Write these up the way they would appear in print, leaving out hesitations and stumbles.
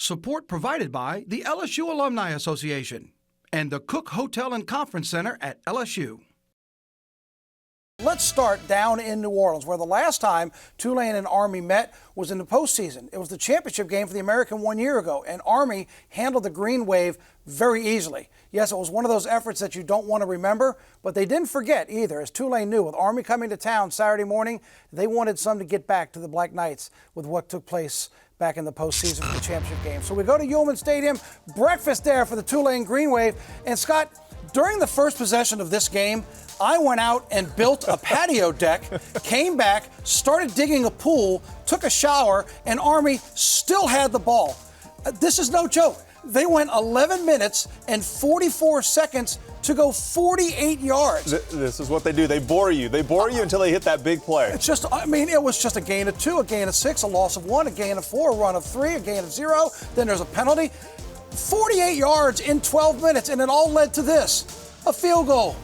Support provided by the LSU Alumni Association and the Cook Hotel and Conference Center at LSU. Let's start down in New Orleans, where the last time Tulane and Army met was in the postseason. It was the championship game for the American 1 year ago, and Army handled the Green Wave very easily. Yes, it was one of those efforts that you don't want to remember, but they didn't forget either, as Tulane knew. With Army coming to town Saturday morning, they wanted some to get back to the Black Knights with what took place back in the postseason for the championship game. So we go to Ullman Stadium, breakfast there for the Tulane Green Wave. And Scott, during the first possession of this game, I went out and built a patio deck, came back, started digging a pool, took a shower, and Army still had the ball. This is no joke. They went 11 minutes and 44 seconds to go 48 yards. This is what they do. They bore you. They bore you until they hit that big play. It's just, I mean, it was just a gain of 2, a gain of 6, a loss of 1, a gain of 4, a run of 3, a gain of 0. Then there's a penalty. 48 yards in 12 minutes, and it all led to this, a field goal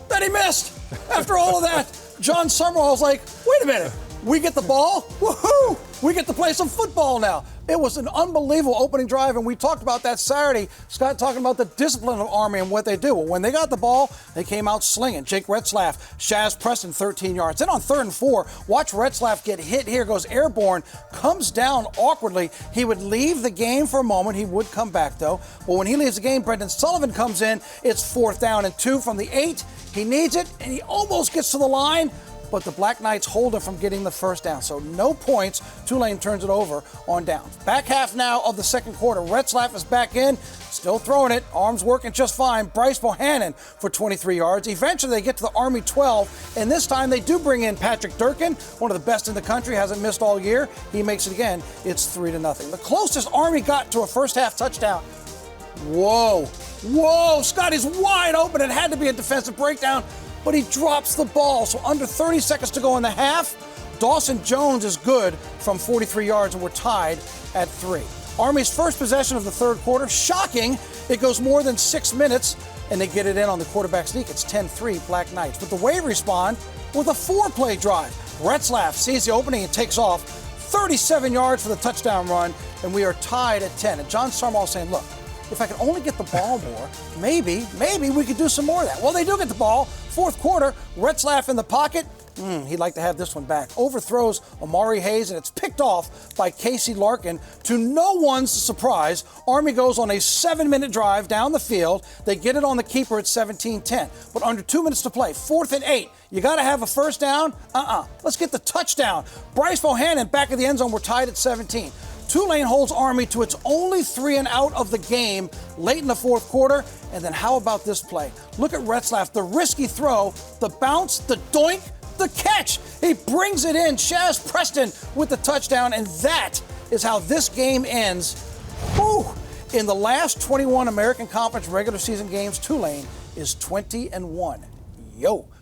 that he missed. After all of that, John Summerall was like, wait a minute, we get the ball? Woohoo! We get to play some football now. It was an unbelievable opening drive, and we talked about that Saturday. Scott talking about the discipline of Army and what they do. Well, when they got the ball, they came out slinging. Jake Retzlaff, Shaz Preston, 13 yards. Then on 3rd and 4, watch Retzlaff get hit here, goes airborne, comes down awkwardly. He would leave the game for a moment. He would come back, though. But when he leaves the game, Brendan Sullivan comes in. It's 4th down and 2 from the 8. He needs it, and he almost gets to the line, but the Black Knights hold him from getting the first down. So no points. Tulane turns it over on downs. Back half now of the second quarter. Retzlaff is back in, still throwing it. Arms working just fine. Bryce Bohannon for 23 yards. Eventually they get to the Army 12, and this time they do bring in Patrick Durkin, one of the best in the country, hasn't missed all year. He makes it again. It's 3-0. The closest Army got to a first half touchdown. Whoa, Scotty's wide open. It had to be a defensive breakdown, but he drops the ball. So under 30 seconds to go in the half, Dawson Jones is good from 43 yards, and we're tied at 3. Army's first possession of the third quarter, shocking. It goes more than 6 minutes, and they get it in on the quarterback sneak. It's 10-3 Black Knights. But the Wave respond with a 4-play drive. Retzlaff sees the opening and takes off 37 yards for the touchdown run, and we are tied at 10. And John Summerall saying, look, if I could only get the ball more, maybe we could do some more of that. Well, they do get the ball. Fourth quarter, Retzlaff in the pocket. He'd like to have this one back. Overthrows Amari Hayes, and it's picked off by Casey Larkin. To no one's surprise, Army goes on a 7-minute drive down the field. They get it on the keeper at 17-10. But under 2 minutes to play, 4th and 8. You got to have a first down? Let's get the touchdown. Bryce Bohannon back of the end zone. We're tied at 17. Tulane holds Army to its only 3 and out of the game late in the fourth quarter. And then how about this play? Look at Retzlaff, the risky throw, the bounce, the doink, the catch. He brings it in. Shaz Preston with the touchdown, and that is how this game ends. Whew. In the last 21 American Conference regular season games, Tulane is 20-1.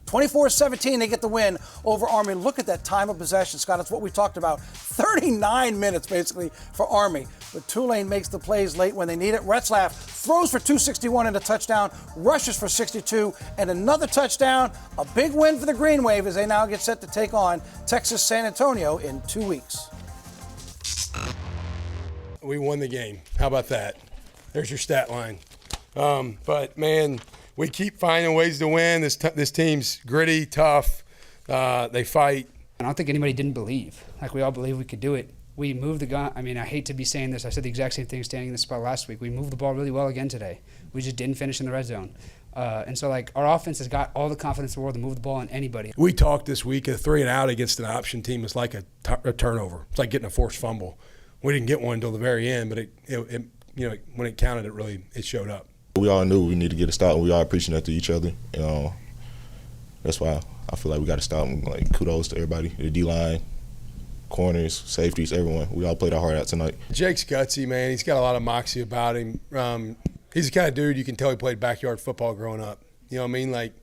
24-17, they get the win over Army. Look at that time of possession, Scott. That's what we talked about. 39 minutes, basically, for Army. But Tulane makes the plays late when they need it. Retzlaff throws for 261 and a touchdown, rushes for 62 and another touchdown. A big win for the Green Wave as they now get set to take on Texas San Antonio in 2 weeks. We won the game. How about that? There's your stat line. But, man, we keep finding ways to win. This team's gritty, tough. They fight. I don't think anybody didn't believe. Like, we all believed we could do it. We moved the gun. I mean, I hate to be saying this. I said the exact same thing standing in this spot last week. We moved the ball really well again today. We just didn't finish in the red zone. And so, like, our offense has got all the confidence in the world to move the ball on anybody. We talked this week, a 3 and out against an option team is like a turnover. It's like getting a forced fumble. We didn't get one until the very end, but it when it counted, it showed up. We all knew we needed to get a stop, and we all preaching that to each other. That's why I feel like we got to stop. Like, kudos to everybody, the D-line, corners, safeties, everyone. We all played our heart out tonight. Jake's gutsy, man. He's got a lot of moxie about him. He's the kind of dude you can tell he played backyard football growing up. You know what I mean? Like,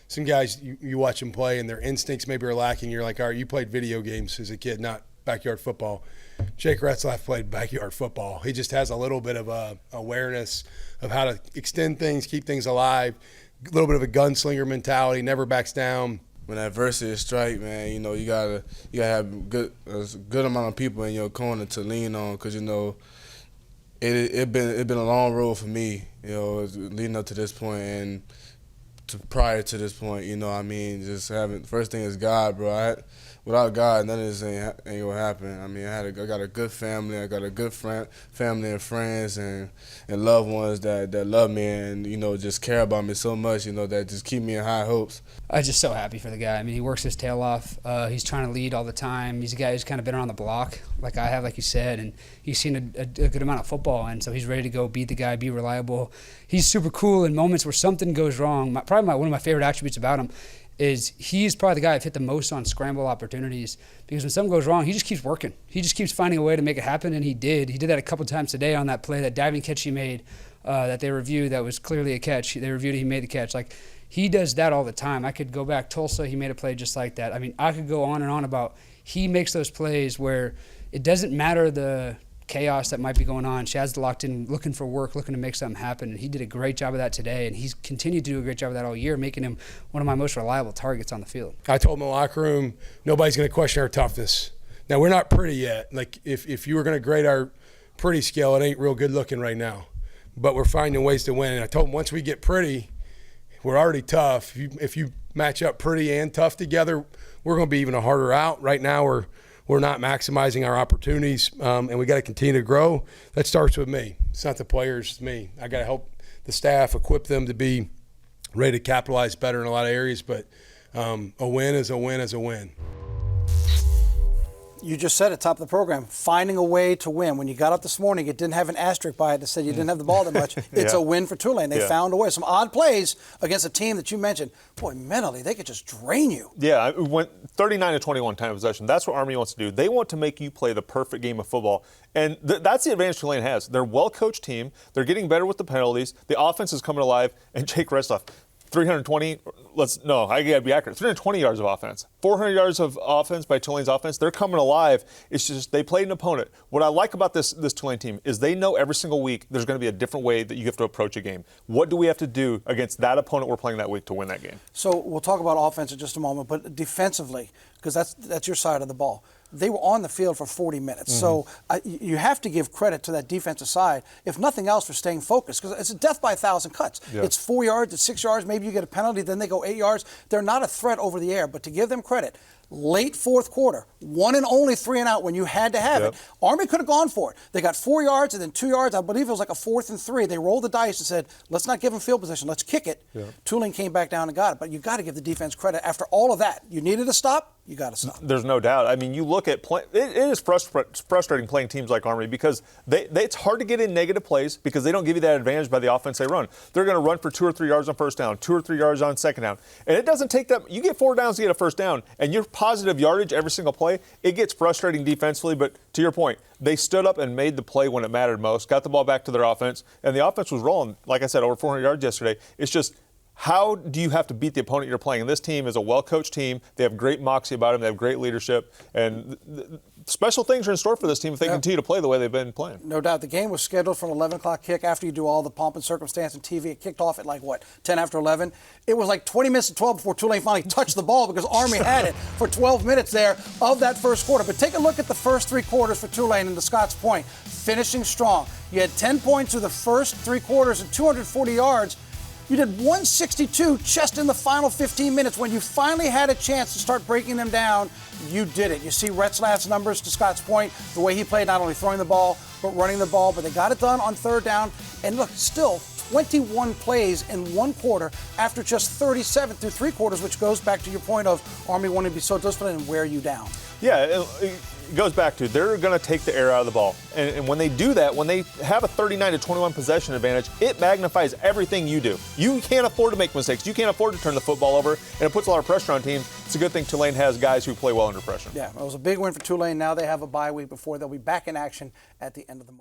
some guys, you watch them play, and their instincts maybe are lacking. You're like, all right, you played video games as a kid, not backyard football. Jake Retzlaff played backyard football. He just has a little bit of awareness of how to extend things, keep things alive, a little bit of a gunslinger mentality, never backs down. When adversity strikes, man, you gotta have a good amount of people in your corner to lean on, because it been a long road for me, you know, leading up to this point and prior to this point. You know, I mean, just having first thing is God, bro. Without God, none of this ain't gonna happen. I mean, I got a good family. I got a good family and friends and loved ones that love me and, you know, just care about me so much, you know, that just keep me in high hopes. I'm just so happy for the guy. I mean, he works his tail off. He's trying to lead all the time. He's a guy who's kind of been around the block, like I have, like you said, and he's seen a good amount of football, and so he's ready to go beat the guy, be reliable. He's super cool in moments where something goes wrong. One of my favorite attributes about him is he's probably the guy I've hit the most on scramble opportunities, because when something goes wrong, he just keeps working. He just keeps finding a way to make it happen, and he did. He did that a couple times today on that play, that diving catch he made that they reviewed that was clearly a catch. They reviewed it, he made the catch. Like, he does that all the time. I could go back, Tulsa, he made a play just like that. I mean, I could go on and on about he makes those plays where it doesn't matter the chaos that might be going on. Shad's locked in, looking for work, looking to make something happen, and he did a great job of that today, and he's continued to do a great job of that all year, making him one of my most reliable targets on the field. I told him in the locker room, nobody's going to question our toughness. Now, we're not pretty yet. Like, if you were going to grade our pretty scale, it ain't real good looking right now. But we're finding ways to win. And I told him once we get pretty, we're already tough. If you match up pretty and tough together, we're going to be even a harder out. Right now, we're not maximizing our opportunities, and we got to continue to grow. That starts with me. It's not the players, it's me. I got to help the staff, equip them to be ready to capitalize better in a lot of areas, but a win is a win is a win. You just said at the top of the program, finding a way to win. When you got up this morning, it didn't have an asterisk by it that said you didn't have the ball that much. It's a win for Tulane. They found a way. Some odd plays against a team that you mentioned. Boy, mentally, they could just drain you. Yeah, it went 39-21 time of possession. That's what Army wants to do. They want to make you play the perfect game of football. And that's the advantage Tulane has. They're a well-coached team. They're getting better with the penalties. The offense is coming alive. And Jake Restoff, 320, I got to be accurate. 320 yards of offense. 400 yards of offense by Tulane's offense. They're coming alive. It's just they played an opponent. What I like about this Tulane team is they know every single week there's going to be a different way that you have to approach a game. What do we have to do against that opponent we're playing that week to win that game? So we'll talk about offense in just a moment, but defensively, because that's your side of the ball. They were on the field for 40 minutes. So you have to give credit to that defensive side, if nothing else, for staying focused, because it's a death by 1,000 cuts. Yeah. It's 4 yards, it's 6 yards, maybe you get a penalty, then they go 8 yards. They're not a threat over the air, but to give them credit, late fourth quarter, one and only 3 and out when you had to have it. Army could have gone for it. They got 4 yards and then 2 yards. I believe it was like a 4th and 3. They rolled the dice and said, let's not give them field position. Let's kick it. Tulane came back down and got it. But you got to give the defense credit. After all of that, you needed to stop. You got to stop. There's no doubt. I mean, you look at it is frustrating playing teams like Army because it's hard to get in negative plays because they don't give you that advantage by the offense they run. They're going to run for 2 or 3 yards on first down, 2 or 3 yards on second down. And it doesn't take that. You get 4 downs to get a first down, and you're positive yardage every single play. It gets frustrating defensively, but to your point, they stood up and made the play when it mattered most, got the ball back to their offense, and the offense was rolling, like I said, over 400 yards yesterday. It's just, how do you have to beat the opponent you're playing? And this team is a well-coached team. They have great moxie about them. They have great leadership. And special things are in store for this team if they continue to play the way they've been playing. No doubt. The game was scheduled for an 11 o'clock kick after you do all the pomp and circumstance and TV. It kicked off at 10 after 11. It was like 20 minutes to 12 before Tulane finally touched the ball because Army had it for 12 minutes there of that first quarter. But take a look at the first 3 quarters for Tulane and to Scott's point, finishing strong. You had 10 points through the first 3 quarters and 240 yards. You did 162 just in the final 15 minutes. When you finally had a chance to start breaking them down, you did it. You see Retzlaff's numbers, to Scott's point, the way he played, not only throwing the ball, but running the ball. But they got it done on 3rd down. And look, still 21 plays in 1 quarter after just 37 through 3 quarters, which goes back to your point of Army wanting to be so disciplined and wear you down. Yeah, it goes back to they're going to take the air out of the ball. And when they do that, when they have a 39-21 possession advantage, it magnifies everything you do. You can't afford to make mistakes. You can't afford to turn the football over, and it puts a lot of pressure on teams. It's a good thing Tulane has guys who play well under pressure. Yeah, it was a big win for Tulane. Now they have a bye week before they'll be back in action at the end of the month.